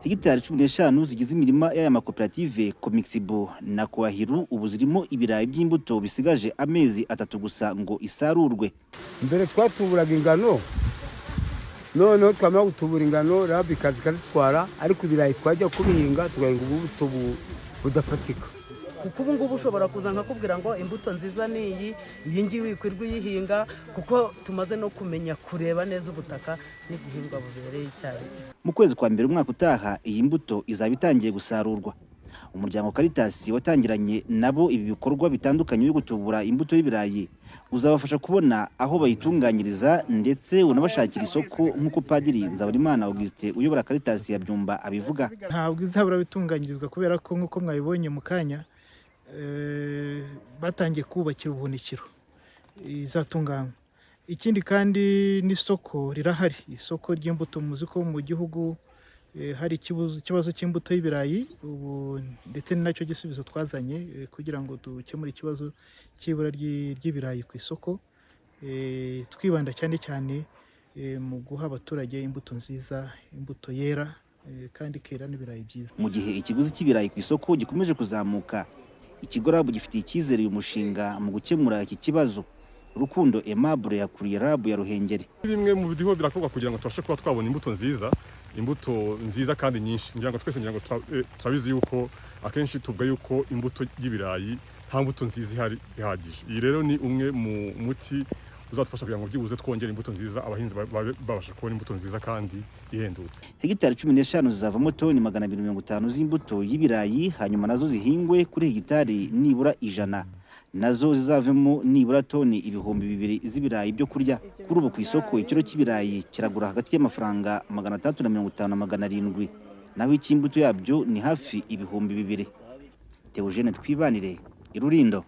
Hegitari 15 zigize imirima y'aya makoperative Komixibo na Kwahiru ubu zirimo ibirayi by'imbuto bisigaje amezi 3 gusa ngo isarurwe. Mbere twatuburaga ingano, none twamara gutubura ingano rabi kazitwara, ariko ibirayi twajya kubihinga tugahinga ubuto budafatika. Kuko ubu ngubu ushobora kuza nkakubwira ngo imbuto nziza ni iyi ngiyi wikwirwa uyihinga, kuko tumaze no kumenya kureba neza ubutaka n'igihingwa bubereye icyayi. Mu kwezi kwa mbere umwaka utaha iyi mbuto izaba itangiye gusarurwa. Umuryango Caritas watangiranye nabo ibi bikorwa bitandukanye byo gutubura imbuto y'ibirayi uzabafasha kubona aho bayitunganyiriza ndetse unabashakira isoko nk'uko Padiri Nzaburimana Auguste uyobora Caritas ya Byumba abivuga. Ntabwo izabura bitunganyirizwa kubera ko nk'uko mwabibonye mu kanya batangiye kubakira ubuhunikiro izatunganywa. Ikindi kandi n'isoko rirahari, isoko ry'imbuto muzi ko mu gihugu hari ikibazo cy'imbuto y'ibirayi ubu, ndetse n'acyo gisubizo twazanye kugira ngo dukemure ikibazo cy'ibura ry'ibirayi ku isoko, twibanda cyane cyane mu guha abaturage imbuto nziza, imbuto yera kandi kera n'ibirayi byiza. Mu gihe ikiguzi cy'ibirayi ku isoko gikomeje kuzamuka, ikigo RAB gifitiye icyizere uyu mushinga mu gukemura iki kibazo. Rukundo Aimable yakuriye RAB ya Ruhengeri. Bimwe mu bidiho birakorwa kugira ngo tubashe kuba twabona imbuto nziza kandi nyinshi. Ngira ngo twese turabizi yuko akenshi tuvuga yuko imbuto y'ibirayi nta mbuto nziza ihari ihagije. Iyi rero ni umwe mu muti uzatufasha kugira ngo byibuze twongere imbuto nziza, abahinzi babasha kubona imbuto nziza kandi ihendutse. Hegitari 15 zizavamo toni 250 z'imbuto y'ibirayi, hanyuma nazo zihingwe kuri hegitari nibura 100. Nazo zizavemo nibura toni 2000 z'ibirayi byo kurya. Kuri ubu ku isoko ikiro cy'ibirayi kiragura hagati y'amafaranga 350 na 700, naho icy'imbuto yabyo ni hafi 2000. Theogene Twibanire, Rulindo.